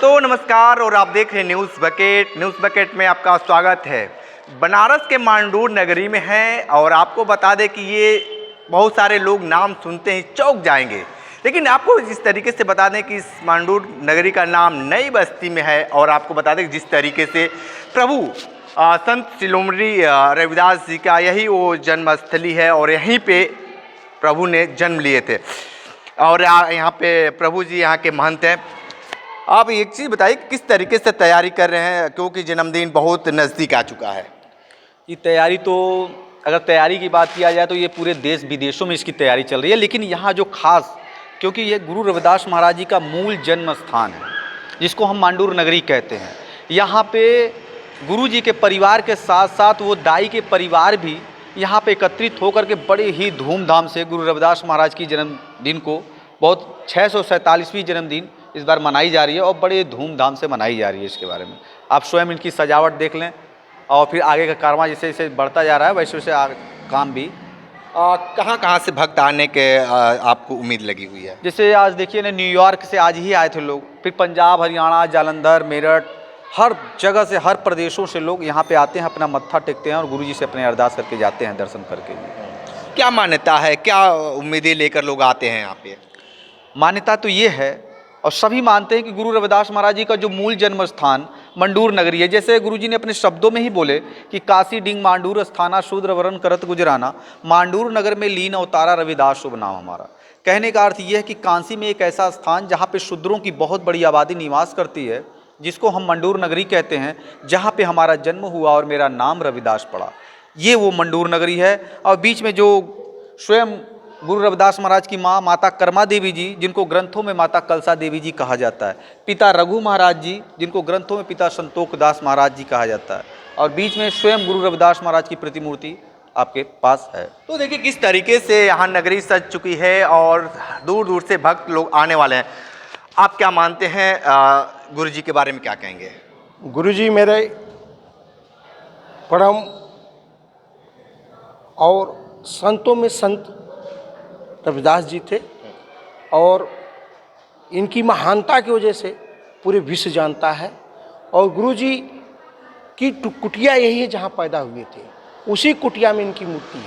दोस्तों नमस्कार और आप देख रहे हैं न्यूज़ बकेट में आपका स्वागत है। बनारस के मांडूर नगरी में हैं और आपको बता दें कि ये बहुत सारे लोग नाम सुनते ही चौंक जाएंगे, लेकिन आपको इस तरीके से बता दें कि इस मांडूर नगरी का नाम नई बस्ती में है। और आपको बता दें कि जिस तरीके से प्रभु संत शिरोमणि रविदास जी का यही वो जन्मस्थली है और यहीं पे प्रभु ने जन्म लिए थे और यहाँ पे प्रभु जी यहाँ के महंत हैं। आप एक चीज़ बताइए किस तरीके से तैयारी कर रहे हैं, क्योंकि जन्मदिन बहुत नज़दीक आ चुका है। ये तैयारी तो अगर तैयारी की बात किया जाए तो ये पूरे देश विदेशों में इसकी तैयारी चल रही है, लेकिन यहाँ जो खास क्योंकि ये गुरु रविदास महाराज जी का मूल जन्म स्थान है जिसको हम मांडूर नगरी कहते हैं। यहाँ पे गुरु जी के परिवार के साथ साथ वो दाई के परिवार भी यहाँ पे एकत्रित होकर के बड़े ही धूमधाम से गुरु रविदास महाराज की जन्मदिन को बहुत 647वीं जन्मदिन इस बार मनाई जा रही है और बड़े धूमधाम से मनाई जा रही है। इसके बारे में आप स्वयं इनकी सजावट देख लें और फिर आगे का कारवां जैसे जैसे बढ़ता जा रहा है वैसे वैसे काम भी कहाँ से भक्त आने के आपको उम्मीद लगी हुई है? जैसे आज देखिए ना, न्यूयॉर्क से आज ही आए थे लोग, फिर पंजाब, हरियाणा, जालंधर, मेरठ, हर जगह से, हर प्रदेशों से लोग यहाँ पे आते हैं, अपना मत्था टेकते हैं और गुरु जी से अपने अरदास करके जाते हैं दर्शन करके। क्या मान्यता है, क्या उम्मीदें लेकर लोग आते हैं यहाँ पे? मान्यता तो ये है और सभी मानते हैं कि गुरु रविदास महाराज जी का जो मूल जन्म स्थान मंडूर नगरी है, जैसे गुरु जी ने अपने शब्दों में ही बोले कि काशी डिंग मांडूर स्थाना शूद्र वरण करत गुजराना, मांडूर नगर में लीन अवतारा रविदास शुभ नाम हमारा। कहने का अर्थ ये है कि काशी में एक ऐसा स्थान जहाँ पे शूद्रों की बहुत बड़ी आबादी निवास करती है, जिसको हम मंडूर नगरी कहते हैं, जहाँ पे हमारा जन्म हुआ और मेरा नाम रविदास पड़ा, ये वो मंडूर नगरी है। और बीच में जो स्वयं गुरु रविदास महाराज की माँ माता कर्मा देवी जी, जिनको ग्रंथों में माता कलसा देवी जी कहा जाता है, पिता रघु महाराज जी, जिनको ग्रंथों में पिता संतोख दास महाराज जी कहा जाता है, और बीच में स्वयं गुरु रविदास महाराज की प्रतिमूर्ति आपके पास है। तो देखिए किस तरीके से यहाँ नगरी सज चुकी है और दूर दूर से भक्त लोग आने वाले हैं। आप क्या मानते हैं, गुरु जी के बारे में क्या कहेंगे? गुरु जी मेरे परम और संतों में संत रविदास जी थे और इनकी महानता की वजह से पूरे विश्व जानता है। और गुरु जी की कुटिया यही है जहाँ पैदा हुए थे, उसी कुटिया में इनकी मूर्ति है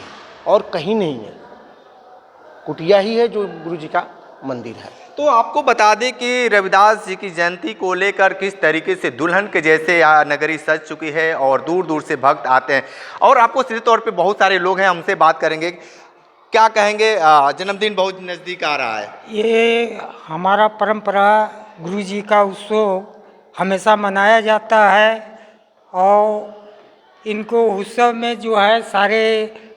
और कहीं नहीं है। कुटिया ही है जो गुरु जी का मंदिर है। तो आपको बता दें कि रविदास जी की जयंती को लेकर किस तरीके से दुल्हन के जैसे यहाँ नगरी सज चुकी है और दूर दूर से भक्त आते हैं। और आपको सीधे तौर पे बहुत सारे लोग हैं, हमसे बात करेंगे। क्या कहेंगे, जन्मदिन बहुत नज़दीक आ रहा है, ये हमारा परंपरा गुरु जी का उत्सव हमेशा मनाया जाता है और इनको उत्सव में जो है सारे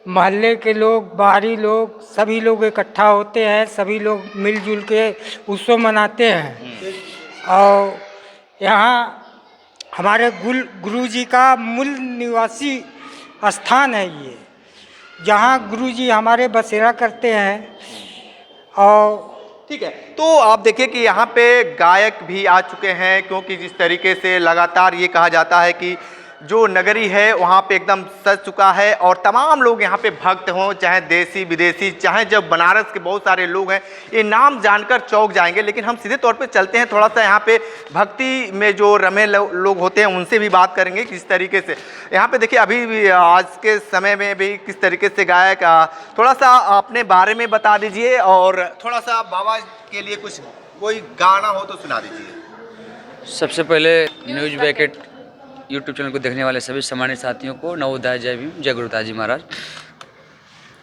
मोहल्ले के लोग, बाहरी लोग, सभी लोग इकट्ठा होते हैं, सभी लोग मिलजुल के उत्सव मनाते हैं। और यहाँ हमारे गुरु जी का मूल निवासी स्थान है ये, जहाँ गुरु जी हमारे बसेरा करते हैं। और ठीक है, तो आप देखिए कि यहाँ पे गायक भी आ चुके हैं, क्योंकि जिस तरीके से लगातार ये कहा जाता है कि जो नगरी है वहाँ पे एकदम सज चुका है और तमाम लोग यहाँ पे भक्त हों, चाहे देसी विदेशी, चाहे जब बनारस के बहुत सारे लोग हैं, ये नाम जानकर चौंक जाएंगे। लेकिन हम सीधे तौर पे चलते हैं, थोड़ा सा यहाँ पे भक्ति में जो रमे लोग होते हैं उनसे भी बात करेंगे किस तरीके से यहाँ पे देखिए अभी भी आज के समय में भी किस तरीके से गायक, थोड़ा सा अपने बारे में बता दीजिए और थोड़ा सा बाबा के लिए कुछ कोई गाना हो तो सुना दीजिए। सबसे पहले न्यूज़ बकेट यूट्यूब चैनल को देखने वाले सभी सम्मानित साथियों को नवोदय, जय भीम, जय गुरुदास जी महाराज।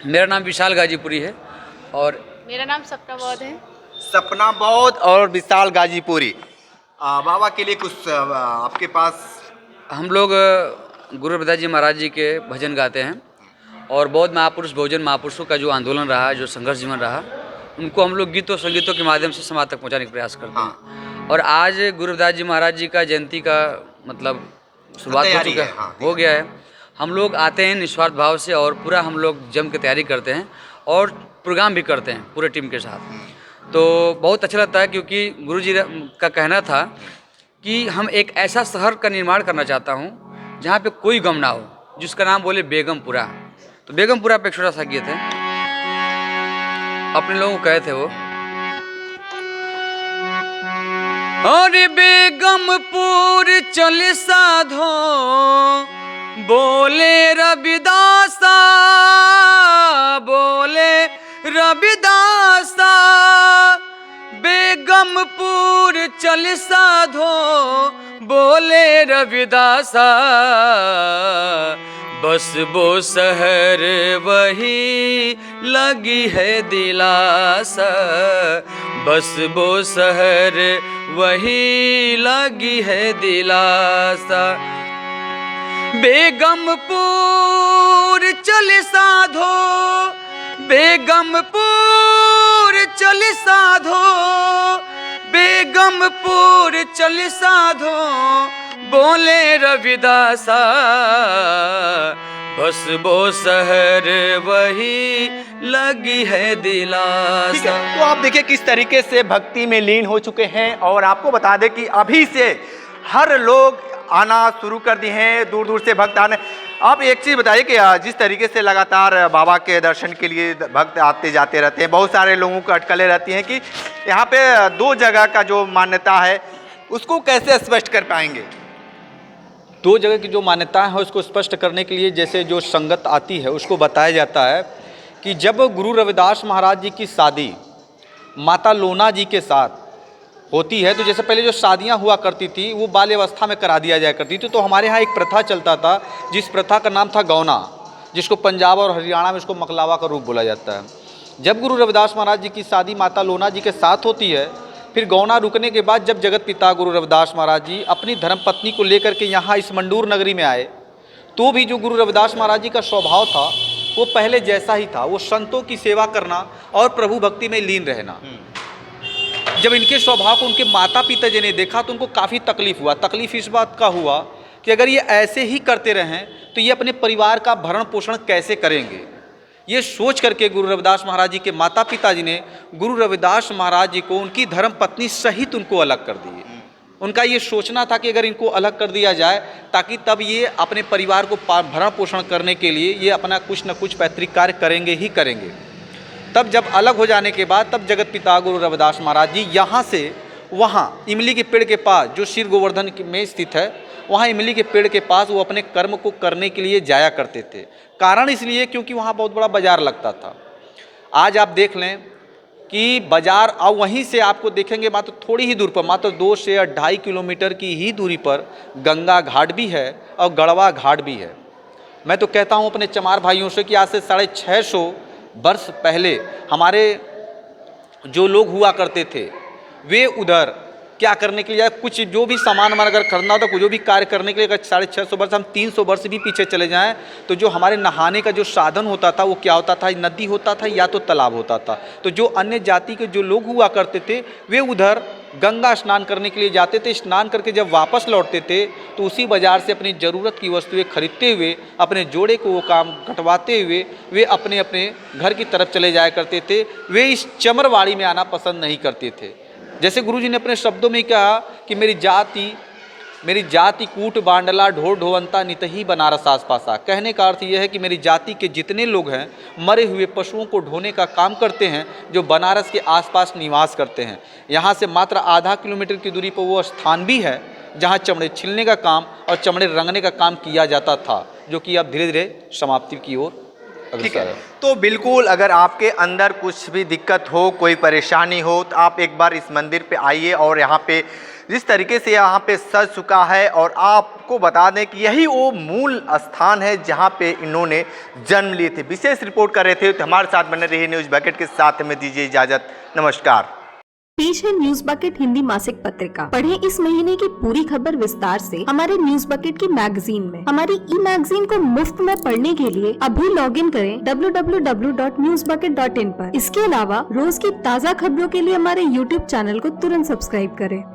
मेरा नाम विशाल गाजीपुरी है और मेरा नाम सपना बौद्ध है। सपना बौद्ध और विशाल गाजीपुरी, बाबा के लिए कुछ आपके पास? हम लोग गुरु रविदास जी महाराज जी के भजन गाते हैं और बौद्ध महापुरुष, बहुजन महापुरुषों का जो आंदोलन रहा, जो संघर्ष जीवन रहा, उनको हम लोग गीतों संगीतों के माध्यम से समाज तक पहुँचाने का प्रयास करते हैं। और आज गुरु रविदास जी महाराज जी का जयंती का मतलब शुरुआत हो चुका है, हो गया है। हम लोग आते हैं निस्वार्थ भाव से और पूरा हम लोग जम के तैयारी करते हैं और प्रोग्राम भी करते हैं पूरे टीम के साथ। तो बहुत अच्छा लगता है क्योंकि गुरु जी का कहना था कि हम एक ऐसा शहर का निर्माण करना चाहता हूँ जहाँ पे कोई गम ना हो, जिसका नाम बोले बेगमपुरा। तो बेगमपुरा पे एक छोटा सा गीत है, अपने लोगों को कहे थे वो, और बेगमपुर चल साधो बोले रविदासा, बोले रविदासा। बेगमपुर चल साधो बोले रविदासा, बस वो शहर वही लगी है दिलासा, बस वो शहर वही लगी है दिलासा। बेगमपुर चल साधो, बेगमपुर चल साधो, बेगमपुर चल साधो बोले रविदासा, बस वो शहर वही लगी है दिलासा। ठीक है, तो आप देखिए किस तरीके से भक्ति में लीन हो चुके हैं। और आपको बता दें कि अभी से हर लोग आना शुरू कर दिए हैं, दूर दूर से भक्त आने। आप एक चीज़ बताइए कि जिस तरीके से लगातार बाबा के दर्शन के लिए भक्त आते जाते रहते हैं, बहुत सारे लोगों को अटकलें रहती हैं कि यहाँ पे 2 जगह का जो मान्यता है उसको कैसे स्पष्ट कर पाएंगे? 2 जगह की जो मान्यताएं हैं उसको स्पष्ट करने के लिए जैसे जो संगत आती है उसको बताया जाता है कि जब गुरु रविदास महाराज जी की शादी माता लोना जी के साथ होती है, तो जैसे पहले जो शादियां हुआ करती थी वो बाल्यावस्था में करा दिया जाया करती थी, तो हमारे यहाँ एक प्रथा चलता था जिस प्रथा का नाम था गौना, जिसको पंजाब और हरियाणा में उसको मकलावा का रूप बोला जाता है। जब गुरु रविदास महाराज जी की शादी माता लोना जी के साथ होती है, फिर गौना रुकने के बाद जब जगत पिता गुरु रविदास महाराज जी अपनी धर्मपत्नी को लेकर के यहाँ इस मंडूर नगरी में आए, तो भी जो गुरु रविदास महाराज जी का स्वभाव था वो पहले जैसा ही था, वो संतों की सेवा करना और प्रभु भक्ति में लीन रहना। जब इनके स्वभाव को उनके माता पिता जी ने देखा तो उनको काफ़ी तकलीफ हुआ। तकलीफ इस बात का हुआ कि अगर ये ऐसे ही करते रहें तो ये अपने परिवार का भरण पोषण कैसे करेंगे। ये सोच करके गुरु रविदास महाराज जी के माता पिता जी ने गुरु रविदास महाराज जी को उनकी धर्म पत्नी सहित उनको अलग कर दिए। उनका ये सोचना था कि अगर इनको अलग कर दिया जाए ताकि तब ये अपने परिवार को भरण पोषण करने के लिए ये अपना कुछ न कुछ पैतृक कार्य करेंगे ही करेंगे। तब जब अलग हो जाने के बाद तब जगत पिता गुरु रविदास महाराज जी यहाँ से वहाँ इमली के पेड़ के पास जो शिर गोवर्धन में स्थित है, वहाँ इमली के पेड़ के पास वो अपने कर्म को करने के लिए जाया करते थे। कारण इसलिए क्योंकि वहाँ बहुत बड़ा बाजार लगता था। आज आप देख लें कि बाजार अब वहीं से आपको देखेंगे मात्र थोड़ी ही दूर पर, मात्र 2 से 2.5 किलोमीटर की ही दूरी पर गंगा घाट भी है और गढ़वा घाट भी है। मैं तो कहता हूँ अपने चमार भाइयों से कि आज से 650 वर्ष पहले हमारे जो लोग हुआ करते थे वे उधर क्या करने के लिए, कुछ जो भी सामान हमारा अगर खरीदना होता, कुछ जो भी कार्य करने के लिए, अगर 650 वर्ष हम 300 वर्ष भी पीछे चले जाएं तो जो हमारे नहाने का जो साधन होता था वो क्या होता था, नदी होता था या तो तालाब होता था। तो जो अन्य जाति के जो लोग हुआ करते थे वे उधर गंगा स्नान करने के लिए जाते थे। स्नान करके जब वापस लौटते थे तो उसी बाज़ार से अपनी ज़रूरत की वस्तुएं खरीदते हुए अपने जोड़े को वो काम कटवाते हुए वे अपने अपने घर की तरफ चले जाया करते थे। वे इस चमरवाड़ी में आना पसंद नहीं करते थे। जैसे गुरुजी ने अपने शब्दों में कहा कि मेरी जाति कूट बांडला ढोर ढोवंता नितही बनारस आसपासा। कहने का अर्थ यह है कि मेरी जाति के जितने लोग हैं मरे हुए पशुओं को ढोने का काम करते हैं जो बनारस के आसपास निवास करते हैं। यहाँ से मात्र आधा किलोमीटर की दूरी पर वो स्थान भी है जहाँ चमड़े छिलने का काम और चमड़े रंगने का काम किया जाता था, जो कि अब धीरे धीरे समाप्ति की ओर। ठीक है, तो बिल्कुल अगर आपके अंदर कुछ भी दिक्कत हो, कोई परेशानी हो, तो आप एक बार इस मंदिर पे आइए। और यहाँ पे जिस तरीके से यहाँ पे सज चुका है, और आपको बता दें कि यही वो मूल स्थान है जहाँ पे इन्होंने जन्म लिए थे। विशेष रिपोर्ट कर रहे थे, तो हमारे साथ बने रहिए न्यूज़ बकेट के साथ में दीजिए इजाज़त। नमस्कार। पेश है न्यूज बकेट हिंदी मासिक पत्रिका। पढ़ें इस महीने की पूरी खबर विस्तार से हमारे न्यूज बकेट की मैगजीन में। हमारी ई मैगजीन को मुफ्त में पढ़ने के लिए अभी लॉगिन करें www.newsbucket.in पर। इसके अलावा रोज की ताज़ा खबरों के लिए हमारे YouTube चैनल को तुरंत सब्सक्राइब करें।